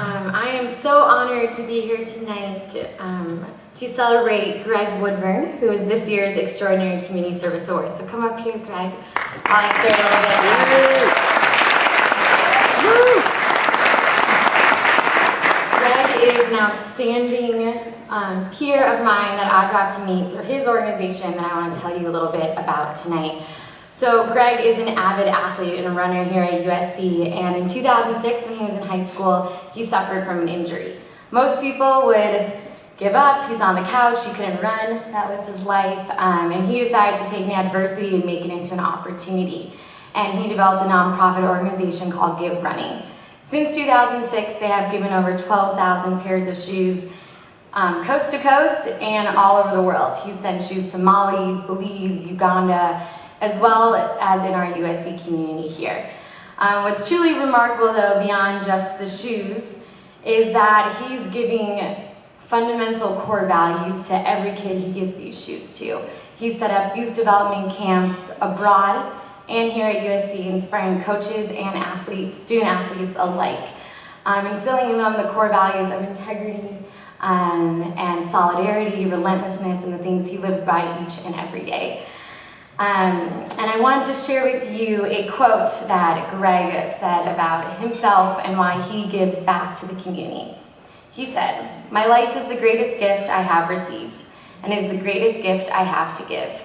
I am so honored to be here tonight to celebrate Greg Woodburn, who is this year's Extraordinary Community Service Award. So come up here, Greg. I'll share a little bit. Greg is an outstanding peer of mine that I got to meet through his organization that I want to tell you a little bit about tonight. So Greg is an avid athlete and a runner here at USC, and in 2006, when he was in high school, he suffered from an injury. Most people would give up, he's on the couch, he couldn't run, that was his life, and he decided to take an adversity and make it into an opportunity. And he developed a nonprofit organization called Give Running. Since 2006, they have given over 12,000 pairs of shoes coast to coast and all over the world. He's sent shoes to Mali, Belize, Uganda, as well as in our USC community here. What's truly remarkable though, beyond just the shoes, is that he's giving fundamental core values to every kid he gives these shoes to. He's set up youth development camps abroad and here at USC, inspiring coaches and athletes, student athletes alike, instilling in them the core values of integrity and solidarity, relentlessness, and the things he lives by each and every day. And I wanted to share with you a quote that Greg said about himself and why he gives back to the community. He said, "My life is the greatest gift I have received, and is the greatest gift I have to give.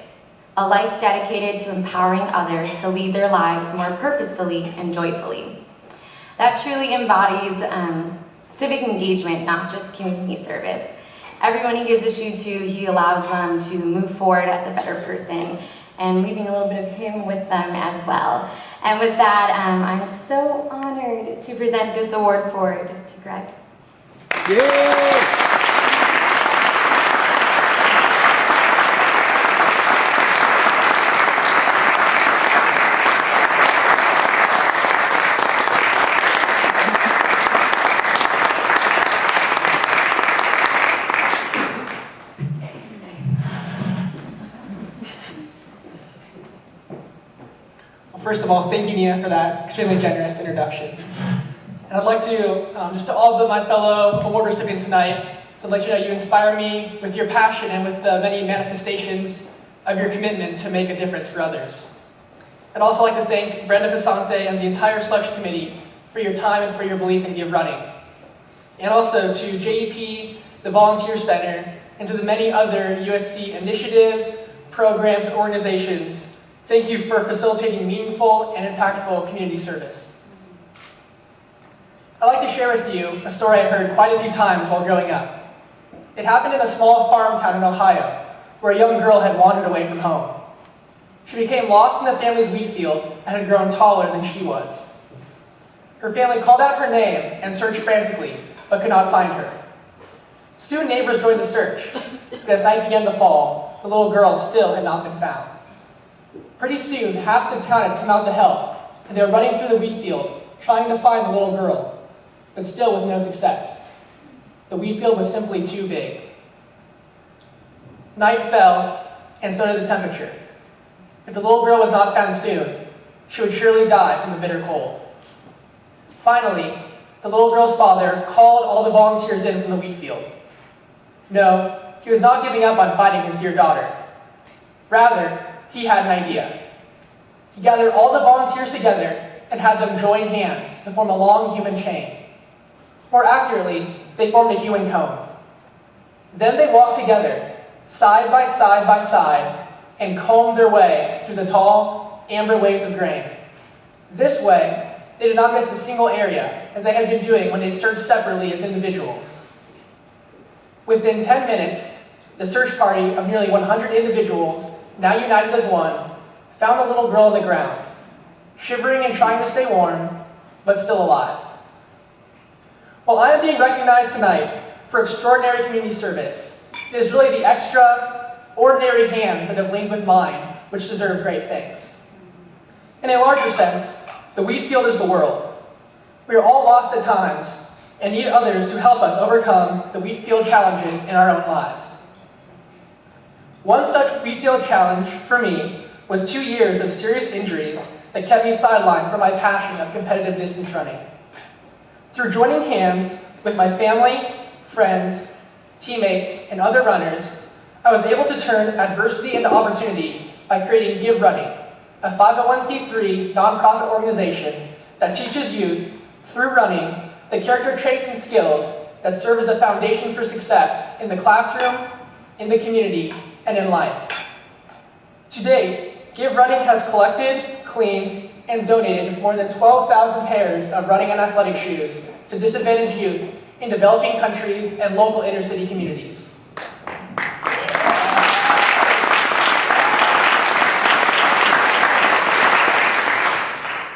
A life dedicated to empowering others to lead their lives more purposefully and joyfully." That truly embodies civic engagement, not just community service. Everyone he gives a shoe to, he allows them to move forward as a better person, and leaving a little bit of him with them as well. And with that, I'm so honored to present this award forward to Greg. Yeah. First of all, thank you, Nia, for that extremely generous introduction. And I'd like to, just to all of my fellow award recipients tonight, so I'd like you to know you inspire me with your passion and with the many manifestations of your commitment to make a difference for others. I'd also like to thank Brenda Pesante and the entire selection committee for your time and for your belief in Give Running. And also to JEP, the Volunteer Center, and to the many other USC initiatives, programs, and organizations. Thank you for facilitating meaningful and impactful community service. I'd like to share with you a story I heard quite a few times while growing up. It happened in a small farm town in Ohio, where a young girl had wandered away from home. She became lost in the family's wheat field and had grown taller than she was. Her family called out her name and searched frantically, but could not find her. Soon neighbors joined the search, but as night began to fall, the little girl still had not been found. Pretty soon, half the town had come out to help, and they were running through the wheat field, trying to find the little girl, but still with no success. The wheat field was simply too big. Night fell, and so did the temperature. If the little girl was not found soon, she would surely die from the bitter cold. Finally, the little girl's father called all the volunteers in from the wheat field. No, he was not giving up on finding his dear daughter. Rather, he had an idea. He gathered all the volunteers together and had them join hands to form a long human chain. More accurately, they formed a human cone. Then they walked together, side by side, and combed their way through the tall, amber waves of grain. This way, they did not miss a single area, as they had been doing when they searched separately as individuals. Within 10 minutes, the search party of nearly 100 individuals, now united as one, found a little girl on the ground, shivering and trying to stay warm, but still alive. While I am being recognized tonight for extraordinary community service, it is really the extraordinary hands that have linked with mine which deserve great thanks. In a larger sense, the wheat field is the world. We are all lost at times and need others to help us overcome the wheat field challenges in our own lives. One such wheat field challenge for me was 2 years of serious injuries that kept me sidelined from my passion of competitive distance running. Through joining hands with my family, friends, teammates, and other runners, I was able to turn adversity into opportunity by creating Give Running, a 501c3 nonprofit organization that teaches youth, through running, the character traits and skills that serve as a foundation for success in the classroom, in the community, and in life. To date, Give Running has collected, cleaned, and donated more than 12,000 pairs of running and athletic shoes to disadvantaged youth in developing countries and local inner-city communities.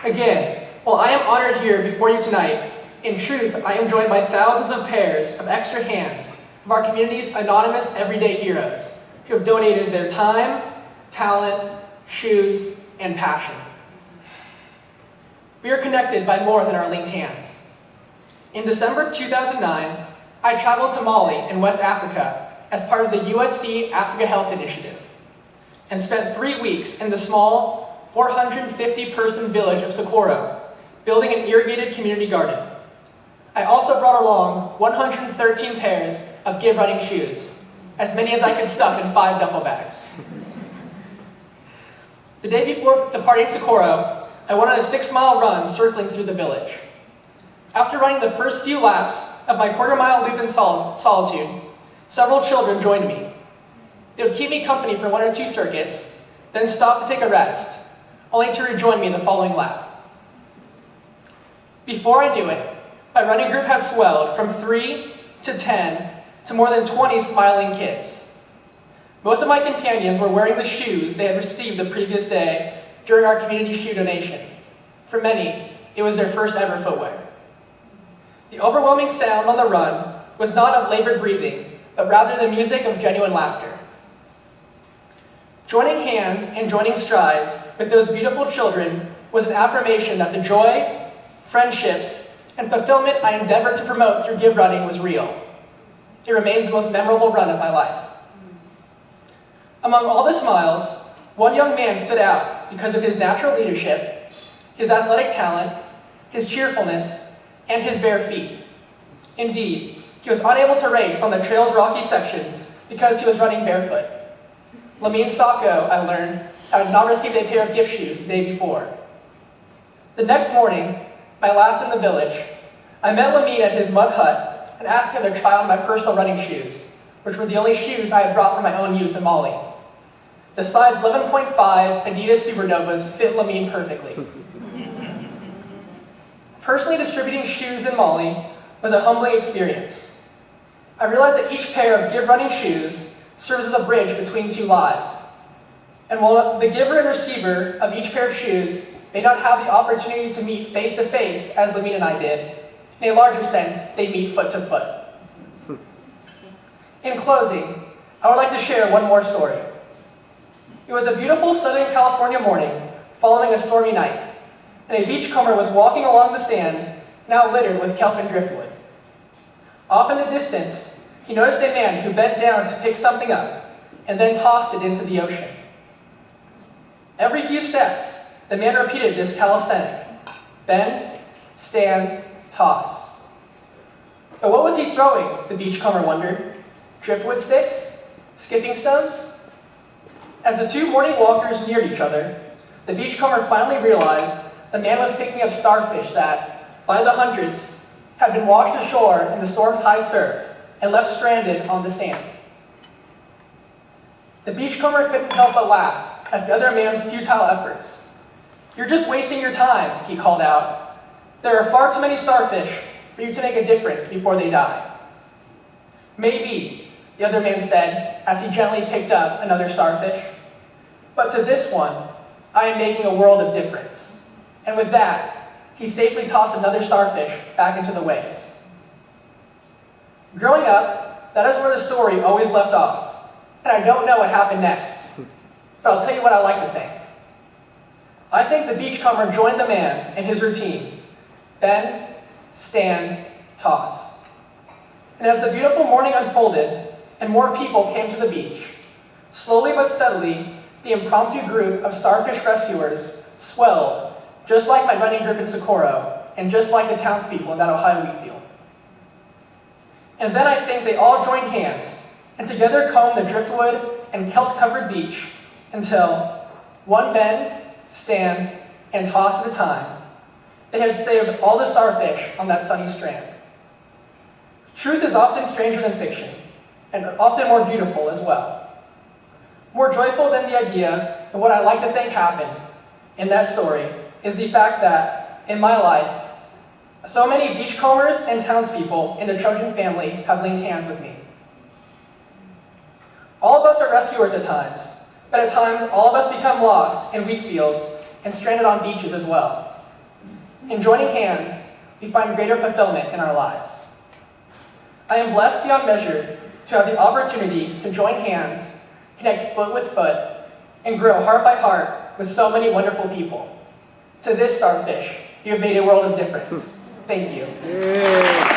Again, while I am honored here before you tonight, in truth, I am joined by thousands of pairs of extra hands of our community's anonymous everyday heroes who have donated their time, talent, shoes, and passion. We are connected by more than our linked hands. In December 2009, I traveled to Mali in West Africa as part of the USC Africa Health Initiative and spent 3 weeks in the small 450-person village of Socorro, building an irrigated community garden. I also brought along 113 pairs of Give Running shoes, as many as I could stuff in 5 duffel bags. The day before departing Socorro, I went on a 6-mile run circling through the village. After running the first few laps of my quarter-mile loop in solitude, several children joined me. They would keep me company for 1 or 2 circuits, then stop to take a rest, only to rejoin me in the following lap. Before I knew it, my running group had swelled from 3 to 10 to more than 20 smiling kids. Most of my companions were wearing the shoes they had received the previous day during our community shoe donation. For many, it was their first ever footwear. The overwhelming sound on the run was not of labored breathing, but rather the music of genuine laughter. Joining hands and joining strides with those beautiful children was an affirmation that the joy, friendships, and fulfillment I endeavored to promote through Give Running was real. It remains the most memorable run of my life. Among all the smiles, one young man stood out because of his natural leadership, his athletic talent, his cheerfulness, and his bare feet. Indeed, he was unable to race on the trail's rocky sections because he was running barefoot. Lamine Sacco, I learned, had not received a pair of gift shoes the day before. The next morning, my last in the village, I met Lamine at his mud hut and asked him to try on my personal running shoes, which were the only shoes I had brought for my own use in Mali. The size 11.5 Adidas Supernovas fit Lamine perfectly. Personally distributing shoes in Mali was a humbling experience. I realized that each pair of Give Running shoes serves as a bridge between 2 lives. And while the giver and receiver of each pair of shoes may not have the opportunity to meet face to face as Lamine and I did, in a larger sense, they meet foot to foot. In closing, I would like to share one more story. It was a beautiful Southern California morning following a stormy night, and a beachcomber was walking along the sand, now littered with kelp and driftwood. Off in the distance, he noticed a man who bent down to pick something up, and then tossed it into the ocean. Every few steps, the man repeated this calisthenic: bend, stand, toss. But what was he throwing, the beachcomber wondered? Driftwood sticks? Skipping stones? As the 2 morning walkers neared each other, the beachcomber finally realized the man was picking up starfish that, by the hundreds, had been washed ashore in the storm's high surf and left stranded on the sand. The beachcomber couldn't help but laugh at the other man's futile efforts. "You're just wasting your time," he called out. "There are far too many starfish for you to make a difference before they die." "Maybe," the other man said as he gently picked up another starfish. "But to this one, I am making a world of difference." And with that, he safely tossed another starfish back into the waves. Growing up, that is where the story always left off, and I don't know what happened next, but I'll tell you what I like to think. I think the beachcomber joined the man in his routine: bend, stand, toss. And as the beautiful morning unfolded and more people came to the beach, slowly but steadily, the impromptu group of starfish rescuers swelled, just like my running group in Socorro, and just like the townspeople in that Ohio wheat field. And then I think they all joined hands and together combed the driftwood and kelp-covered beach until, one bend, stand, and toss at a time, they had saved all the starfish on that sunny strand. Truth is often stranger than fiction, and often more beautiful as well. More joyful than the idea of what I like to think happened in that story is the fact that, in my life, so many beachcombers and townspeople in the Trojan family have linked hands with me. All of us are rescuers at times, but at times all of us become lost in wheat fields and stranded on beaches as well. In joining hands, we find greater fulfillment in our lives. I am blessed beyond measure to have the opportunity to join hands, connect foot with foot, and grow heart by heart with so many wonderful people. To this starfish, you have made a world of difference. Thank you. Yeah.